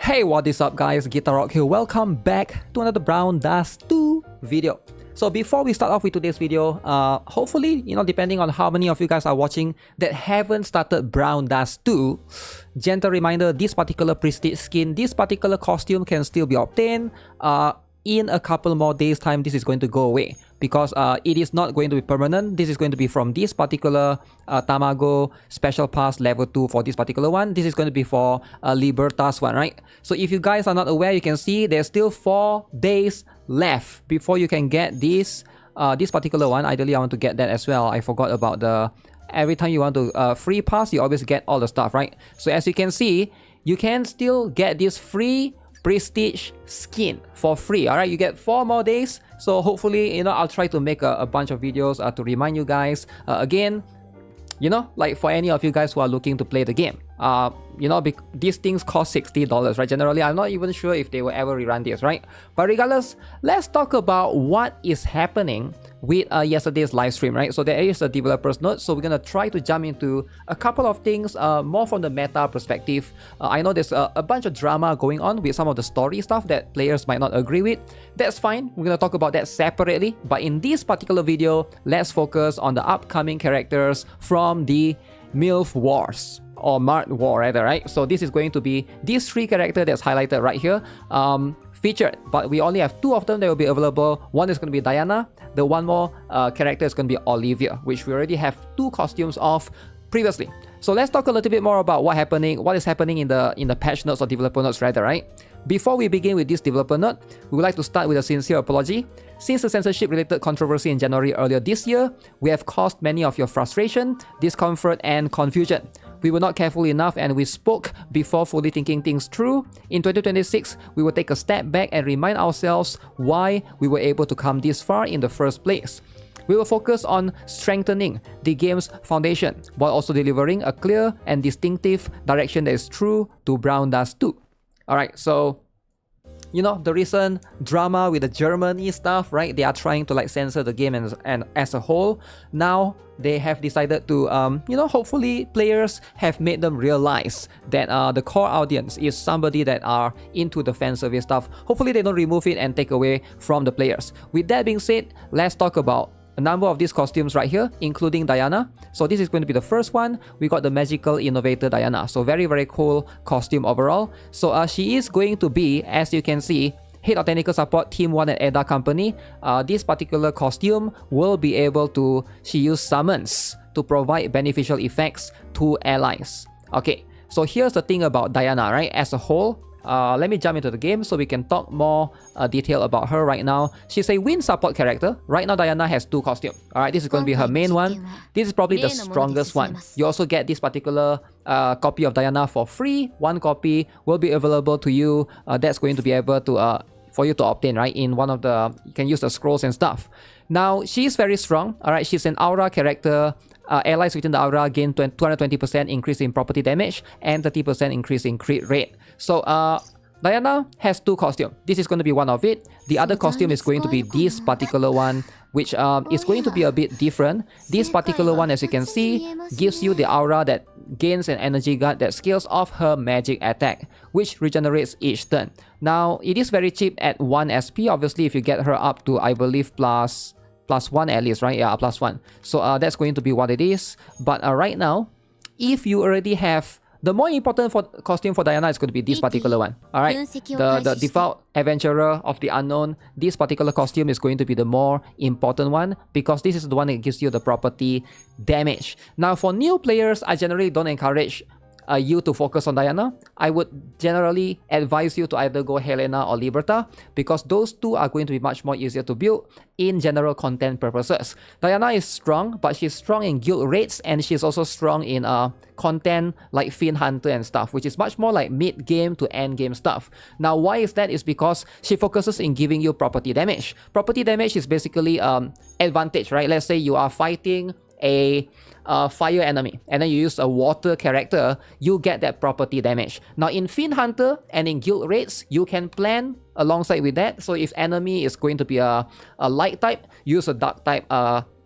Hey, what is up guys, GuitarRock here. Welcome back to another Brown Dust 2 video. So before we start off with today's video, hopefully, depending on how many of you guys are watching that haven't started Brown Dust 2, gentle reminder, this particular prestige skin, this particular costume can still be obtained. In a couple more days time, this is going to go away because it is not going to be permanent. This is going to be from this particular Tamago special pass level 2 for this particular one. This is going to be for Libertas one, right? So if you guys are not aware, you can see there's still 4 days left before you can get this this particular one. Ideally, I want to get that as well. I forgot about the every time you want to free pass, you always get all the stuff, right? So as you can see, you can still get this free prestige skin for free. All right, you get 4 more days, so hopefully I'll try to make a bunch of videos to remind you guys again, like for any of you guys who are looking to play the game, these things cost $60, right? Generally, I'm not even sure if they will ever rerun this, right? But regardless, let's talk about what is happening with yesterday's live stream, right? So there is a developer's note, so we're gonna try to jump into a couple of things more from the meta perspective. I know there's a bunch of drama going on with some of the story stuff that players might not agree with. That's fine, we're gonna talk about that separately, but in this particular video, let's focus on the upcoming characters from the MILF Wars, or Mart War rather, right? So this is going to be these 3 characters that's highlighted right here, featured, but we only have 2 of them that will be available. One is going to be Diana, the one more character is going to be Olivia, which we already have 2 costumes of previously. So let's talk a little bit more about what is happening in the patch notes or developer notes rather, right? Before we begin with this developer note, we would like to start with a sincere apology. Since the censorship-related controversy in January earlier this year, we have caused many of your frustration, discomfort, and confusion. We were not careful enough and we spoke before fully thinking things through. In 2026, we will take a step back and remind ourselves why we were able to come this far in the first place. We will focus on strengthening the game's foundation while also delivering a clear and distinctive direction that is true to Brown Dust 2. Alright, so the recent drama with the Germany stuff, right? They are trying to censor the game and as a whole. Now they have decided to, hopefully players have made them realize that the core audience is somebody that are into the fan service stuff. Hopefully they don't remove it and take away from the players. With that being said, let's talk about a number of these costumes right here, including Diana. So this is going to be the first one. We got the Magical Innovator Diana. So very, very cool costume overall. So she is going to be, as you can see, Head of Technical Support Team 1 at EDA Company. This particular costume will be able to, she use summons to provide beneficial effects to allies. Okay, so here's the thing about Diana, right? As a whole, let me jump into the game so we can talk more detail about her right now. She's a wind support character. Right now, Diana has 2 costumes. Alright, this is going to be her main one. This is probably the strongest one. You also get this particular copy of Diana for free. 1 copy will be available to you. That's going to be able to for you to obtain, right? In one of the, you can use the scrolls and stuff. Now, she's very strong. Alright, she's an aura character. Allies within the aura gain 220% increase in property damage and 30% increase in crit rate. So Diana has 2 costumes. This is going to be one of it. The other costume is going to be this particular one, which is going to be a bit different. This particular one, as you can see, gives you the aura that gains an energy guard that scales off her magic attack, which regenerates each turn. Now, it is very cheap at 1 SP. Obviously, if you get her up to, I believe, plus 1 at least, right? Yeah, plus 1. So that's going to be what it is. But right now, if you already have, the more important costume for Diana is going to be this particular one. Alright, the default adventurer of the unknown. This particular costume is going to be the more important one because this is the one that gives you the property damage. Now for new players, I generally don't encourage you to focus on Diana. I would generally advise you to either go Helena or Liberta because those 2 are going to be much more easier to build in general content purposes. Diana is strong, but she's strong in guild raids and she's also strong in content like Fiend Hunter and stuff, which is much more like mid-game to end-game stuff. Now, why is that? Is because she focuses in giving you property damage. Property damage is basically advantage, right? Let's say you are fighting a fire enemy and then you use a water character, you get that property damage. Now in Fiend Hunter and in guild raids, you can plan alongside with that. So if enemy is going to be a light type, use a dark type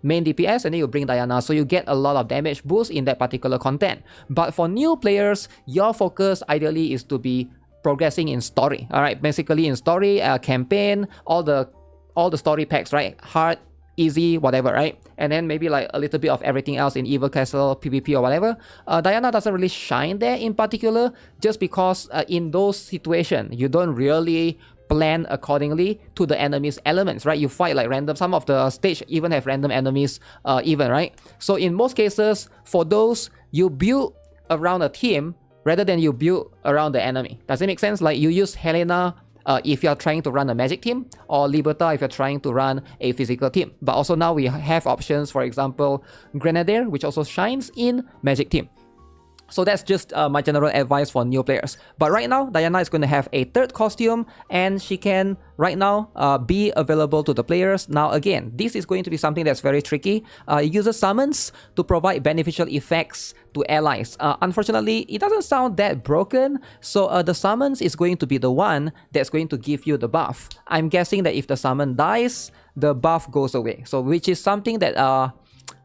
main DPS and then you bring Diana, so you get a lot of damage boost in that particular content. But for new players, your focus ideally is to be progressing in story. All right, basically in story, campaign, all the story packs, right? Hard, easy, whatever, right? And then maybe like a little bit of everything else in Evil Castle, PvP or whatever. Diana doesn't really shine there in particular, just because in those situations, you don't really plan accordingly to the enemy's elements, right? You fight like random. Some of the stage even have random enemies even, right? So in most cases, for those, you build around a team rather than you build around the enemy. Does it make sense? Like you use Helena if you're trying to run a magic team, or Liberta if you're trying to run a physical team. But also now we have options, for example, Grenadier, which also shines in magic team. So that's just my general advice for new players. But right now, Diana is going to have a third costume, and she can right now be available to the players. Now again, this is going to be something that's very tricky. It uses summons to provide beneficial effects to allies. Unfortunately, it doesn't sound that broken, so the summons is going to be the one that's going to give you the buff. I'm guessing that if the summon dies, the buff goes away. So which is something that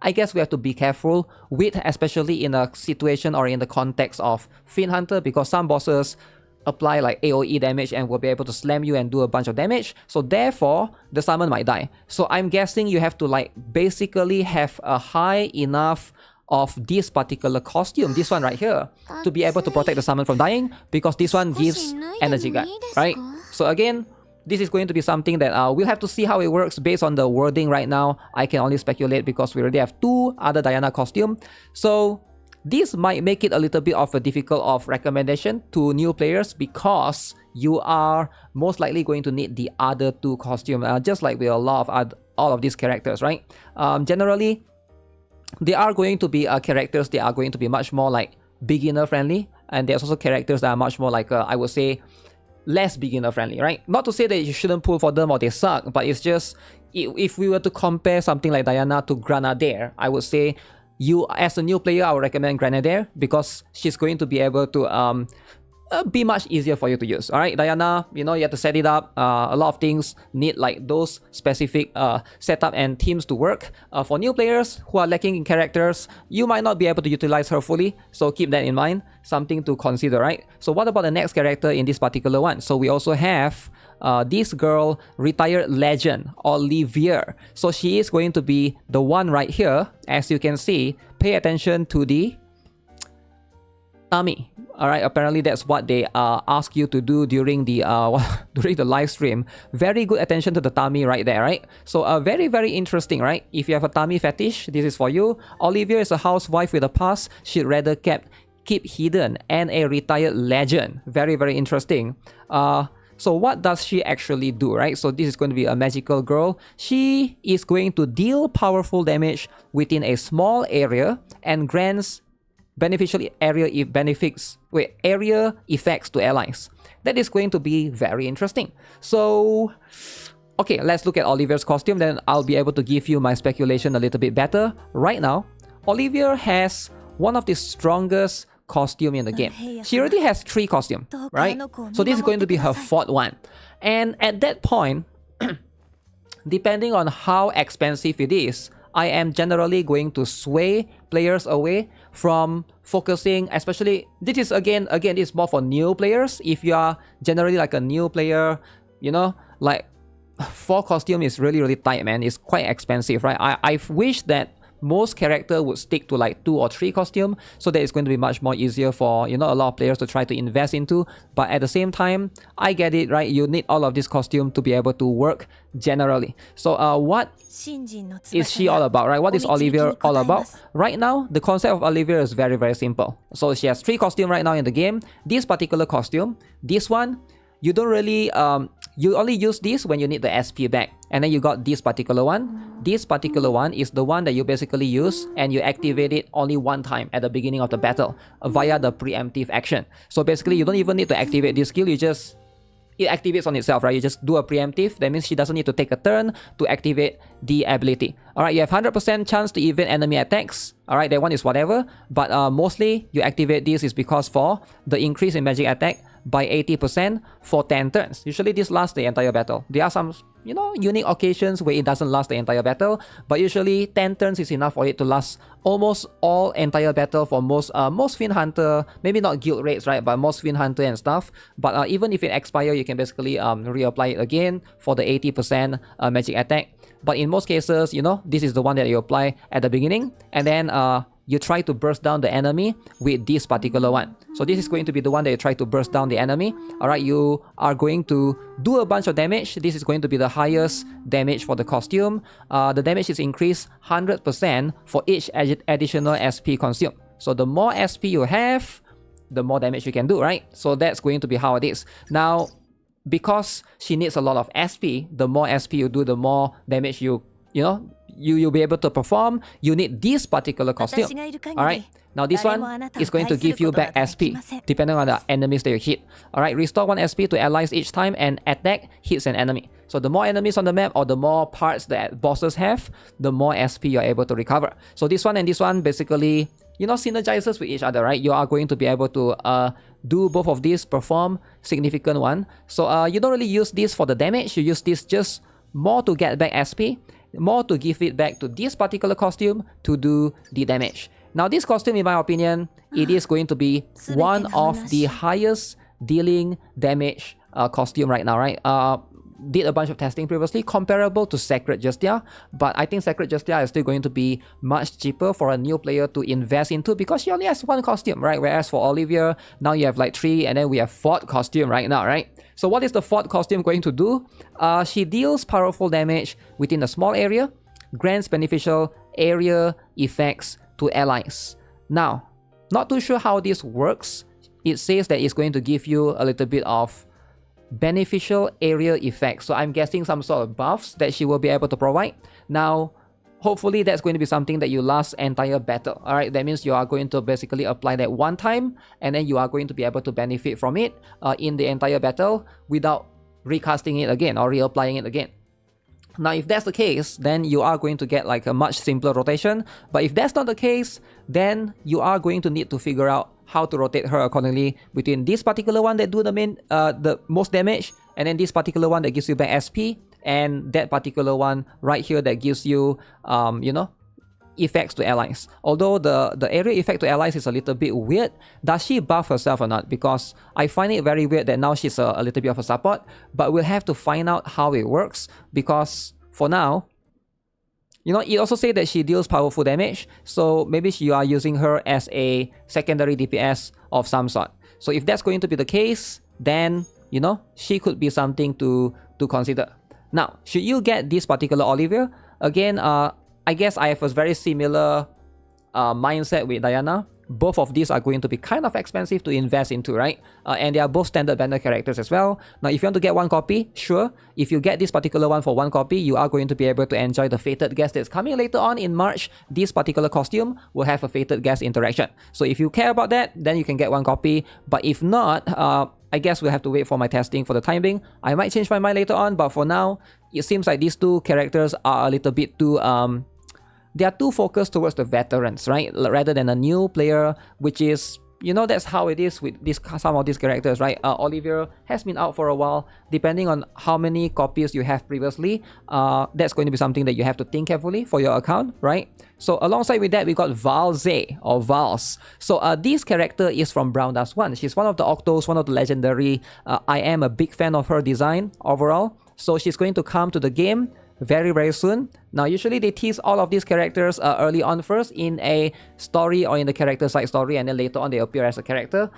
I guess we have to be careful with, especially in a situation or in the context of Fiend Hunter, because some bosses apply like AoE damage and will be able to slam you and do a bunch of damage. So therefore, the summon might die. So I'm guessing you have to like basically have a high enough of this particular costume, this one right here, to be able to protect the summon from dying, because this one gives energy guard, right? So again, this is going to be something that we'll have to see how it works based on the wording right now. I can only speculate because we already have two other Diana costume. So this might make it a little bit of a difficult of recommendation to new players, because you are most likely going to need the other two costumes, just like with a lot of all of these characters, right? Generally, there are going to be characters that are going to be much more like beginner friendly, and there's also characters that are much more like I would say less beginner friendly, right? Not to say that you shouldn't pull for them or they suck, but it's just if we were to compare something like Diana to Grenadier, I would say you as a new player, I would recommend Grenadier, because she's going to be able to be much easier for you to use. All right, Diana, you know, you have to set it up. A lot of things need like those specific setup and teams to work. For new players who are lacking in characters, you might not be able to utilize her fully, so keep that in mind. Something to consider, right? So what about the next character in this particular one? So we also have this girl, retired legend, Olivier. So she is going to be the one right here. As you can see, pay attention to the tummy. All right, apparently that's what they ask you to do during the during the live stream. Very good attention to the tummy right there, right? So very, very interesting, right? If you have a tummy fetish, this is for you. Olivia is a housewife with a past she'd rather keep hidden, and a retired legend. Very, very interesting. So what does she actually do, right? So this is going to be a magical girl. She is going to deal powerful damage within a small area and grants beneficial area effects to allies. That is going to be very interesting. So okay, let's look at Olivier's costume, then I'll be able to give you my speculation a little bit better. Right now, Olivier has one of the strongest costume in the game. She already has 3 costumes, right? So this is going to be her 4th one. And at that point, depending on how expensive it is, I am generally going to sway players away from focusing, especially, this is again, this is more for new players. If you are generally like a new player, you know, like 4 costume is really, really tight, man. It's quite expensive, right? I wish that most character would stick to like 2 or 3 costume, so that it's going to be much more easier for, you know, a lot of players to try to invest into. But at the same time, I get it, right? You need all of this costume to be able to work generally. So what is she all about, right? What is Olivia all about? Right now, the concept of Olivia is very, very simple. So she has 3 costumes right now in the game. This particular costume, this one, you don't really, you only use this when you need the SP back. And then you got this particular one. This particular one is the one that you basically use and you activate it only one time at the beginning of the battle via the preemptive action. So basically, you don't even need to activate this skill. You just, it activates on itself, right? You just do a preemptive. That means she doesn't need to take a turn to activate the ability. All right, you have 100% chance to evade enemy attacks. All right, that one is whatever. But mostly, you activate this is because for the increase in magic attack by 80% for 10 turns. Usually this lasts the entire battle. There are some, unique occasions where it doesn't last the entire battle, but usually 10 turns is enough for it to last almost all entire battle for most Fiend Hunter, maybe not guild raids, right, but most Fiend Hunter and stuff. But even if it expires, you can basically reapply it again for the 80% magic attack. But in most cases, this is the one that you apply at the beginning, and then you try to burst down the enemy with this particular one. So this is going to be the one that you try to burst down the enemy. Alright, you are going to do a bunch of damage. This is going to be the highest damage for the costume. The damage is increased 100% for each additional SP consumed. So the more SP you have, the more damage you can do, right? So that's going to be how it is. Now, because she needs a lot of SP, the more SP you do, the more damage you'll be able to perform. You need this particular costume. Alright, now this one is going to give you back SP depending on the enemies that you hit. Alright, restore 1 SP to allies each time an attack hits an enemy. So the more enemies on the map or the more parts that bosses have, the more SP you're able to recover. So this one and this one basically, synergizes with each other, right? You are going to be able to do both of these, perform significant one. So you don't really use this for the damage. You use this just more to get back SP, more to give it back to this particular costume to do the damage. Now this costume, in my opinion, it is going to be one of the highest dealing damage costume right now, right? Did a bunch of testing previously, comparable to Sacred Justia, but I think Sacred Justia is still going to be much cheaper for a new player to invest into because she only has 1 costume, right? Whereas for Olivia, now you have like 3, and then we have 4th costume right now, right? So what is the 4th costume going to do? She deals powerful damage within a small area, grants beneficial area effects to allies. Now, not too sure how this works. It says that it's going to give you a little bit of beneficial area effects. So I'm guessing some sort of buffs that she will be able to provide. Now, hopefully that's going to be something that you last entire battle. Alright, that means you are going to basically apply that one time, and then you are going to be able to benefit from it in the entire battle without recasting it again or reapplying it again. Now, if that's the case, then you are going to get like a much simpler rotation. But if that's not the case, then you are going to need to figure out how to rotate her accordingly between this particular one that do the most damage, and then this particular one that gives you back SP, and that particular one right here that gives you, effects to allies. Although the area effect to allies is a little bit weird. Does she buff herself or not? Because I find it very weird that now she's a little bit of a support, but we'll have to find out how it works, because for now, it also says that she deals powerful damage, so maybe you are using her as a secondary DPS of some sort. So if that's going to be the case, then, she could be something to consider. Now, should you get this particular Olivia? Again, I guess I have a very similar mindset with Diana. Both of these are going to be kind of expensive to invest into, right? And they are both standard banner characters as well. Now, if you want to get 1 copy, sure. If you get this particular one for 1 copy, you are going to be able to enjoy the Fated Guest that's coming later on in March. This particular costume will have a Fated Guest interaction. So if you care about that, then you can get 1 copy. But if not, I guess we'll have to wait for my testing for the time being. I might change my mind later on, but for now, it seems like these 2 characters are a little bit too... they are too focused towards the veterans, right? Rather than a new player, which is, that's how it is with some of these characters, right? Olivier has been out for a while. Depending on how many copies you have previously, that's going to be something that you have to think carefully for your account, right? So alongside with that, we got Valze or Vals. So this character is from Brown Dust 1. She's one of the Octos, one of the legendary. I am a big fan of her design overall. So she's going to come to the game very, very soon. Now, usually they tease all of these characters early on first in a story or in the character side story, and then later on they appear as a character.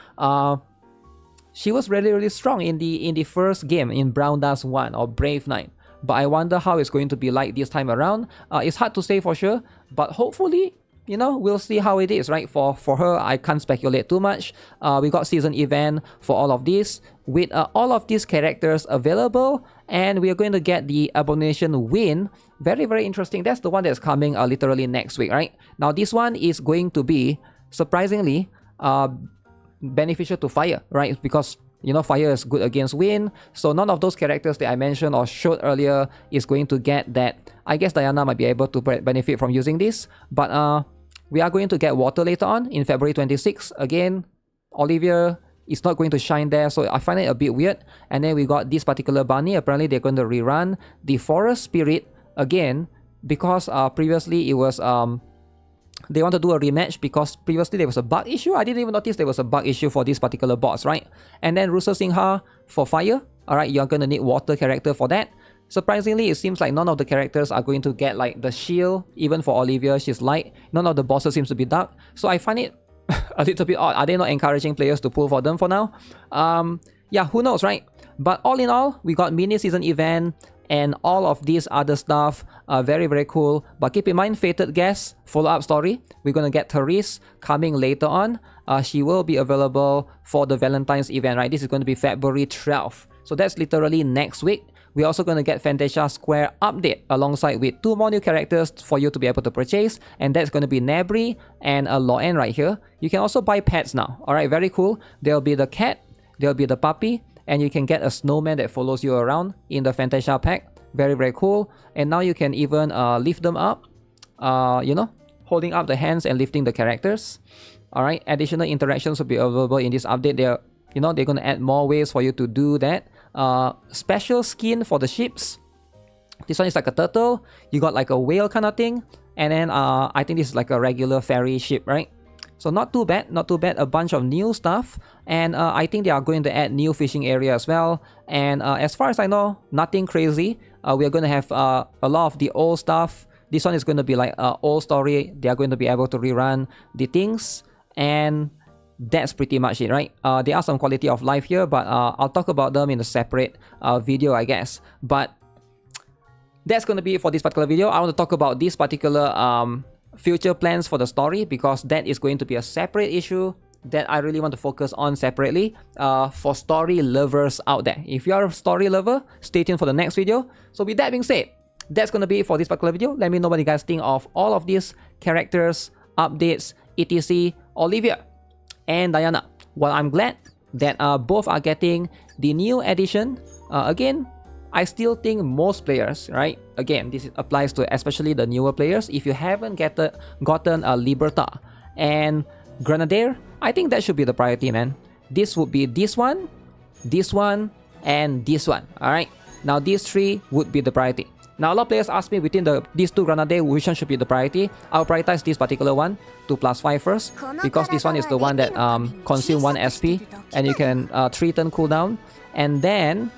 She was really, really strong in the first game in Brown Dust 1 or Brave 9. But I wonder how it's going to be like this time around. It's hard to say for sure, but hopefully, we'll see how it is, right? For her, I can't speculate too much. We got season event for all of this with all of these characters available, and we are going to get the Abomination Wind. Very, very interesting. That's the one that's coming literally next week, right? Now, this one is going to be, surprisingly, beneficial to fire, right? Because, fire is good against wind. So none of those characters that I mentioned or showed earlier is going to get that. I guess Diana might be able to benefit from using this, but we are going to get water later on in February 26. Again, Olivia it's not going to shine there, so I find it a bit weird. And then we got this particular bunny. Apparently they're going to rerun the Forest Spirit again, because previously it was they want to do a rematch because previously there was a bug issue. I didn't even notice there was a bug issue for this particular boss, right? And then Rusa Singha for fire. Alright, you're gonna need water character for that. Surprisingly, it seems like none of the characters are going to get like the shield. Even for Olivia, she's light. None of the bosses seems to be dark. So I find it a little bit odd. Are they not encouraging players to pull for them for now? Yeah, who knows, right? But all in all, we got mini season event and all of these other stuff are very, very cool. But keep in mind, Fated Guest follow-up story. We're gonna get Therese coming later on. She will be available for the Valentine's event, right? This is going to be February 12th. So that's literally next week. We're also going to get Fantasia Square update alongside with 2 more new characters for you to be able to purchase. And that's going to be Nebri and Loen right here. You can also buy pets now. Alright, very cool. There'll be the cat, there'll be the puppy, and you can get a snowman that follows you around in the Fantasia pack. Very, very cool. And now you can even lift them up, you know, holding up the hands and lifting the characters. Alright, additional interactions will be available in this update. They're going to add more ways for you to do that. Special skin for the ships. This one is like a turtle. You got like a whale kind of thing. And then I think this is like a regular ferry ship, right? So not too bad, not too bad. A bunch of new stuff. And I think they are going to add new fishing area as well. And as far as I know, nothing crazy. We are going to have a lot of the old stuff. This one is going to be like an old story. They are going to be able to rerun the things. And that's pretty much it, right? There are some quality of life here, but I'll talk about them in a separate video, I guess. But that's going to be it for this particular video. I want to talk about this particular future plans for the story, because that is going to be a separate issue that I really want to focus on separately for story lovers out there. If you are a story lover, stay tuned for the next video. So with that being said, that's going to be it for this particular video. Let me know what you guys think of all of these characters, updates, etc. Olivia and Diana. Well, I'm glad that both are getting the new edition. Again, I still think most players, right? Again, this applies to especially the newer players. If you haven't gotten a Liberta and Grenadier, I think that should be the priority, man. This would be this one, and this one. Alright, now these 3 would be the priority. Now a lot of players ask me between these 2 Grenadier, which one should be the priority. I'll prioritize this particular one to +5 first, because this one is the one that consume 1 SP and you can 3 turn cooldown, and then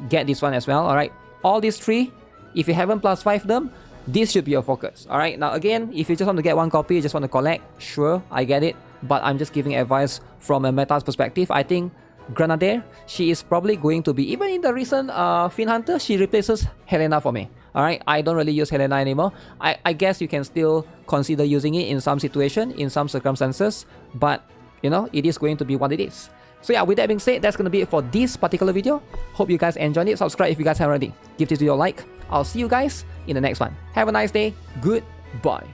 get this one as well. Alright, all these 3, if you haven't +5 them, this should be your focus. Alright, now again, if you just want to get 1 copy, you just want to collect, sure, I get it, but I'm just giving advice from a meta's perspective. I think Grenadier, she is probably going to be, even in the recent Fin Hunter, she replaces Helena for me. Alright, I don't really use Helena anymore. I guess you can still consider using it in some situation, in some circumstances, but you know, it is going to be what it is. So yeah, with that being said, that's going to be it for this particular video. Hope you guys enjoyed it. Subscribe if you guys haven't already. Give this video a like. I'll see you guys in the next one. Have a nice day. Goodbye.